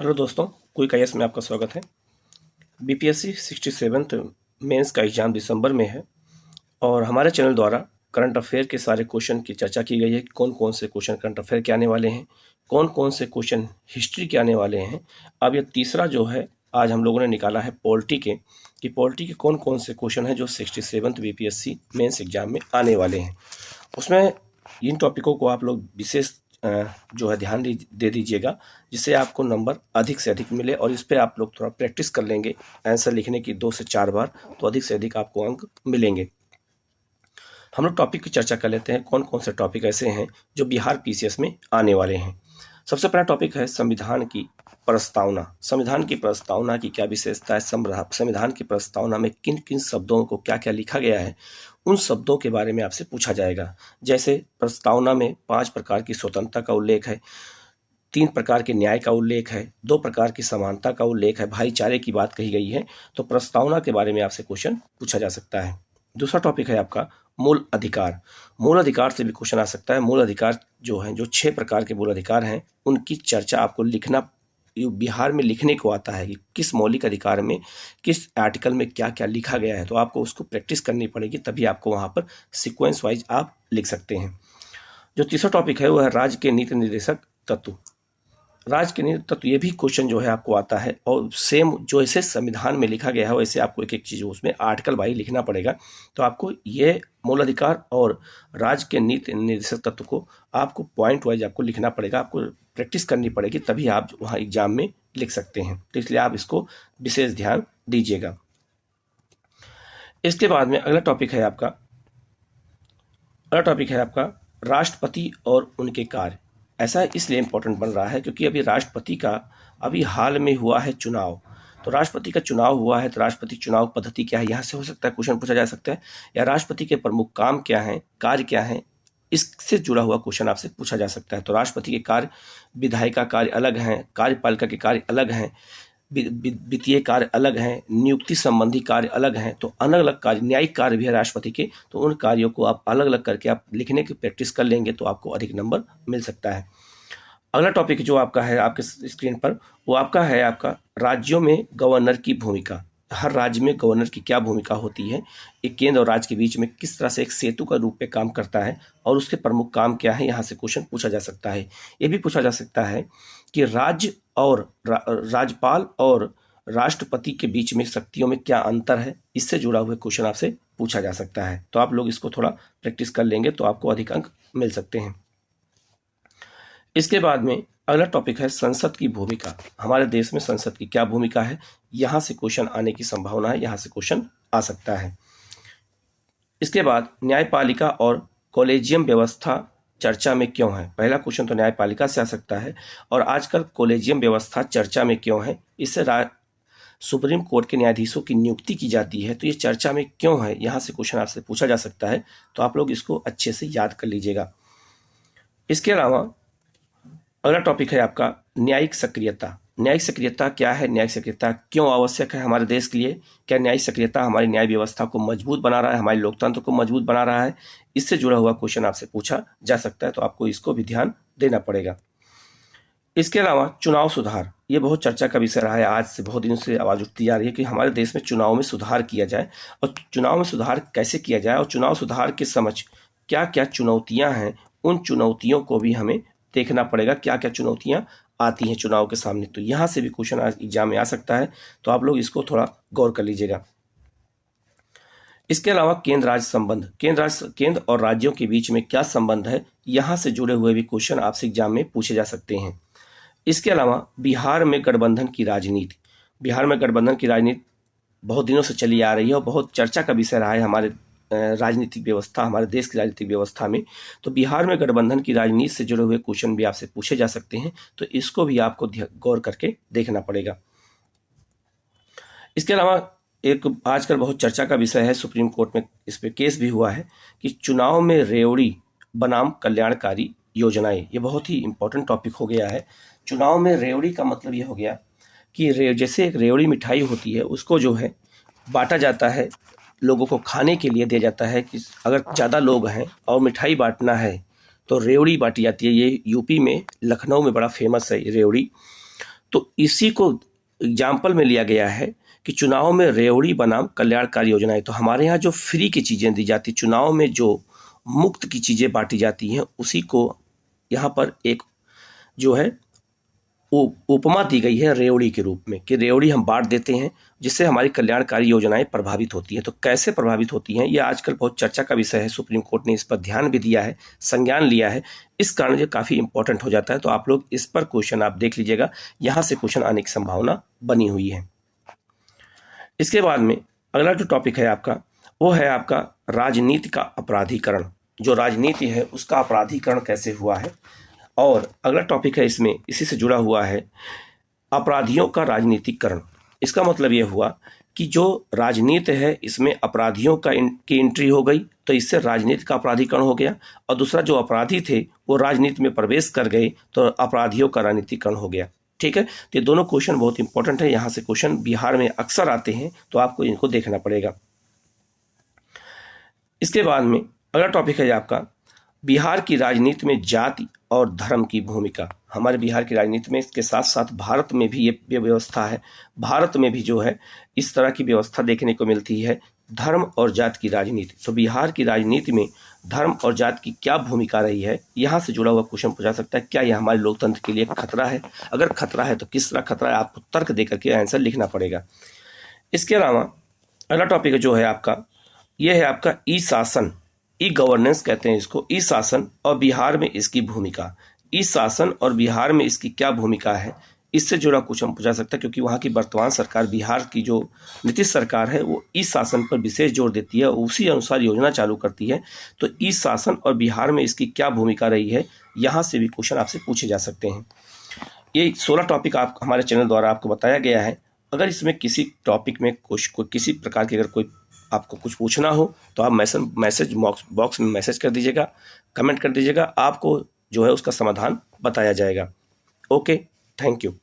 Hello दोस्तों, quick IAS में आपका स्वागत है। बीपीएससी 67th मेंस का एग्ज़ाम दिसंबर में है और हमारे चैनल द्वारा करंट अफेयर के सारे क्वेश्चन की चर्चा की गई है कि कौन कौन से क्वेश्चन करंट अफेयर के आने वाले हैं, कौन कौन से क्वेश्चन हिस्ट्री के आने वाले हैं। अब ये तीसरा जो है आज हम लोगों ने निकाला है पॉलिटी के, कि पॉलिटी के कौन कौन से क्वेश्चन हैं जो 67th बीपीएससी मेंस एग्ज़ाम में आने वाले हैं। उसमें इन टॉपिकों को आप लोग विशेष जो है ध्यान दे दीजिएगा, जिससे आपको नंबर अधिक से अधिक मिले और इस पर आप लोग थोड़ा प्रैक्टिस कर लेंगे आंसर लिखने की 2 से 4 बार, तो अधिक से अधिक आपको अंक मिलेंगे। हम लोग टॉपिक की चर्चा कर लेते हैं, कौन कौन से टॉपिक ऐसे हैं जो बिहार पीसीएस में आने वाले हैं। सबसे पहला टॉपिक है संविधान की प्रस्तावना। संविधान की प्रस्तावना की क्या विशेषता है, संविधान की प्रस्तावना में किन किन शब्दों को क्या क्या लिखा गया है, उन शब्दों के बारे में आपसे पूछा जाएगा। जैसे प्रस्तावना में 5 प्रकार की स्वतंत्रता का उल्लेख है, 3 प्रकार के न्याय का उल्लेख है, 2 प्रकार की समानता का उल्लेख है, भाईचारे की बात कही गई है। तो प्रस्तावना के बारे में आपसे क्वेश्चन पूछा जा सकता है। दूसरा टॉपिक है आपका मूल अधिकार। मूल अधिकार से भी क्वेश्चन आ सकता है। मूल अधिकार जो है, जो 6 प्रकार के मूल अधिकार हैं, उनकी चर्चा आपको लिखना, बिहार में लिखने को आता है कि किस मौलिक अधिकार में किस आर्टिकल में क्या क्या लिखा गया है। तो आपको उसको प्रैक्टिस करनी पड़ेगी, तभी आपको वहाँ पर सीक्वेंस वाइज आप लिख सकते हैं। जो तीसरा टॉपिक है वो है राज्य के नीति निर्देशक तत्व। राज्य के नीति तत्व, ये भी क्वेश्चन जो है आपको आता है और सेम जो ऐसे संविधान में लिखा गया है वैसे आपको एक एक चीज़ उसमें आर्टिकल वाइज लिखना पड़ेगा। तो आपको ये मूल अधिकार और राज्य के नीति निर्देशक तत्व को आपको पॉइंट वाइज आपको लिखना पड़ेगा, आपको प्रैक्टिस करनी पड़ेगी, तभी आप वहाँ एग्जाम में लिख सकते हैं। तो इसलिए आप इसको विशेष ध्यान दीजिएगा। इसके बाद में अगला टॉपिक है आपका राष्ट्रपति और उनके कार्य। ऐसा इसलिए इम्पोर्टेंट बन रहा है क्योंकि अभी राष्ट्रपति का अभी हाल में हुआ है चुनाव। तो राष्ट्रपति का चुनाव हुआ है, तो राष्ट्रपति चुनाव पद्धति क्या है, यहाँ से हो सकता है क्वेश्चन पूछा जा सकता है। या राष्ट्रपति के प्रमुख काम क्या हैं, कार्य क्या हैं, इससे जुड़ा हुआ क्वेश्चन आपसे पूछा जा सकता है। तो राष्ट्रपति के कार्य, विधायिका कार्य अलग हैं, कार्यपालिका के कार्य अलग हैं, वित्तीय कार्य अलग हैं, नियुक्ति संबंधी कार्य अलग हैं। तो अलग अलग कार्य, न्यायिक कार्य भी है राष्ट्रपति के, तो उन कार्यों को आप अलग अलग करके आप लिखने की प्रैक्टिस कर लेंगे तो आपको अधिक नंबर मिल सकता है। अगला टॉपिक जो आपका है आपके स्क्रीन पर, वो आपका है राज्यों में गवर्नर की भूमिका। हर राज्य में गवर्नर की क्या भूमिका होती है, एक केंद्र और राज्य के बीच में किस तरह से एक सेतु का रूप में काम करता है और उसके प्रमुख काम क्या है, यहाँ से क्वेश्चन पूछा जा सकता है। ये भी पूछा जा सकता है कि राज्य और राज्यपाल और राष्ट्रपति के बीच में शक्तियों में क्या अंतर है, इससे जुड़ा हुआ क्वेश्चन आपसे पूछा जा सकता है। तो आप लोग इसको थोड़ा प्रैक्टिस कर लेंगे तो आपको अधिक अंक मिल सकते हैं। इसके बाद में अगला टॉपिक है संसद की भूमिका। हमारे देश में संसद की क्या भूमिका है, यहाँ से क्वेश्चन आने की संभावना है, यहाँ से क्वेश्चन आ सकता है। इसके बाद न्यायपालिका और कॉलेजियम व्यवस्था चर्चा में क्यों है। पहला क्वेश्चन तो न्यायपालिका से आ सकता है, और आजकल कॉलेजियम व्यवस्था चर्चा में क्यों है, इससे सुप्रीम कोर्ट के न्यायाधीशों की नियुक्ति की जाती है, तो ये चर्चा में क्यों है, यहाँ से क्वेश्चन आपसे पूछा जा सकता है। तो आप लोग इसको अच्छे से याद कर लीजिएगा। इसके अलावा अगला टॉपिक है आपका न्यायिक सक्रियता। न्यायिक सक्रियता क्या है, न्यायिक सक्रियता क्यों आवश्यक है हमारे देश के लिए, क्या न्यायिक सक्रियता हमारी न्याय व्यवस्था को मजबूत बना रहा है, हमारे लोकतंत्र को मजबूत बना रहा है, इससे जुड़ा हुआ क्वेश्चन आपसे पूछा जा सकता है। तो आपको इसको भी ध्यान देना पड़ेगा। इसके अलावा चुनाव सुधार, ये बहुत चर्चा का विषय रहा है। आज से बहुत दिनों से आवाज़ उठती जा रही है कि हमारे देश में चुनाव में सुधार किया जाए, और चुनाव में सुधार कैसे किया जाए, और चुनाव सुधार के समझ क्या क्या चुनौतियां हैं, उन चुनौतियों को भी हमें देखना पड़ेगा, क्या क्या चुनौतियां आती हैं चुनाव के सामने। तो यहाँ से भी क्वेश्चन एग्जाम में आ सकता है, तो आप लोग इसको थोड़ा गौर कर लीजिएगा। इसके अलावा केंद्र राज्य संबंध, केंद्र और राज्यों के बीच में क्या संबंध है, यहाँ से जुड़े हुए भी क्वेश्चन आपसे एग्जाम में पूछे जा सकते हैं। इसके अलावा बिहार में गठबंधन की राजनीति, बिहार में गठबंधन की राजनीति बहुत दिनों से चली आ रही है और बहुत चर्चा का विषय रहा है हमारे राजनीतिक व्यवस्था, हमारे देश की राजनीतिक व्यवस्था में। तो बिहार में गठबंधन की राजनीति से जुड़े हुए क्वेश्चन भी आपसे पूछे जा सकते हैं, तो इसको भी आपको गौर करके देखना पड़ेगा। इसके अलावा एक आजकल बहुत चर्चा का विषय है, सुप्रीम कोर्ट में इस पर केस भी हुआ है कि चुनाव में रेवड़ी बनाम कल्याणकारी योजनाएं। ये बहुत ही इंपॉर्टेंट टॉपिक हो गया है। चुनाव में रेवड़ी का मतलब ये हो गया कि जैसे एक रेवड़ी मिठाई होती है, उसको जो है बांटा जाता है, लोगों को खाने के लिए दिया जाता है कि अगर ज़्यादा लोग हैं और मिठाई बांटना है तो रेवड़ी बांटी जाती है। ये यूपी में, लखनऊ में बड़ा फेमस है ये रेवड़ी। तो इसी को एग्जाम्पल में लिया गया है कि चुनाव में रेवड़ी बनाम कल्याणकारी योजनाएं। तो हमारे यहाँ जो फ्री की चीज़ें दी जाती, चुनाव में जो मुफ्त की चीज़ें बांटी जाती हैं, उसी को यहाँ पर एक जो है उपमा दी गई है रेवड़ी के रूप में, कि रेवड़ी हम बांट देते हैं जिससे हमारी कल्याणकारी योजनाएं प्रभावित होती हैं। तो कैसे प्रभावित होती हैं, ये आजकल बहुत चर्चा का विषय है। सुप्रीम कोर्ट ने इस पर ध्यान भी दिया है, संज्ञान लिया है, इस कारण ये काफ़ी इंपॉर्टेंट हो जाता है। तो आप लोग इस पर क्वेश्चन आप देख लीजिएगा, यहाँ से क्वेश्चन आने की संभावना बनी हुई है। इसके बाद में अगला जो टॉपिक है आपका, वो है आपका राजनीति का अपराधीकरण। जो राजनीति है उसका अपराधीकरण कैसे हुआ है। और अगला टॉपिक है इसमें, इसी से जुड़ा हुआ है, अपराधियों का राजनीतिकरण। इसका मतलब ये हुआ कि जो राजनीति है इसमें अपराधियों की एंट्री हो गई, तो इससे राजनीति का अपराधीकरण हो गया। और दूसरा, जो अपराधी थे वो राजनीति में प्रवेश कर गए, तो अपराधियों का राजनीतिकरण हो गया। ठीक है, तो ये दोनों क्वेश्चन बहुत इंपॉर्टेंट है। यहाँ से क्वेश्चन बिहार में अक्सर आते हैं, तो आपको इनको देखना पड़ेगा। इसके बाद में अगला टॉपिक है आपका बिहार की राजनीति में जाति और धर्म की भूमिका। हमारे बिहार की राजनीति में, इसके साथ साथ भारत में भी ये व्यवस्था है। भारत में भी जो है इस तरह की व्यवस्था देखने को मिलती है, धर्म और जाति की राजनीति। तो बिहार की राजनीति में धर्म और जाति की क्या भूमिका रही है, यहाँ से जुड़ा हुआ क्वेश्चन पूछा सकता है। क्या यह हमारे लोकतंत्र के लिए खतरा है? अगर खतरा है तो किस तरह खतरा है, आपको तर्क देकर के आंसर लिखना पड़ेगा। इसके अलावा अगला टॉपिक जो है आपका, यह है आपका ई शासन, ई गवर्नेंस कहते हैं इसको, ई शासन और बिहार में इसकी भूमिका। ई शासन और बिहार में इसकी क्या भूमिका है, इससे जुड़ा कुछ हम पूछा सकते हैं, क्योंकि वहाँ की वर्तमान सरकार, बिहार की जो नीतीश सरकार है, वो ई शासन पर विशेष जोर देती है, उसी अनुसार योजना चालू करती है। तो ई शासन और बिहार में इसकी क्या भूमिका रही है, यहाँ से भी क्वेश्चन आपसे पूछे जा सकते हैं। ये 16 टॉपिक आप हमारे चैनल द्वारा आपको बताया गया है। अगर इसमें किसी टॉपिक में किसी प्रकार की अगर कोई आपको कुछ पूछना हो तो आप मैसेज बॉक्स में मैसेज कर दीजिएगा, कमेंट कर दीजिएगा, आपको जो है उसका समाधान बताया जाएगा। Okay, thank you.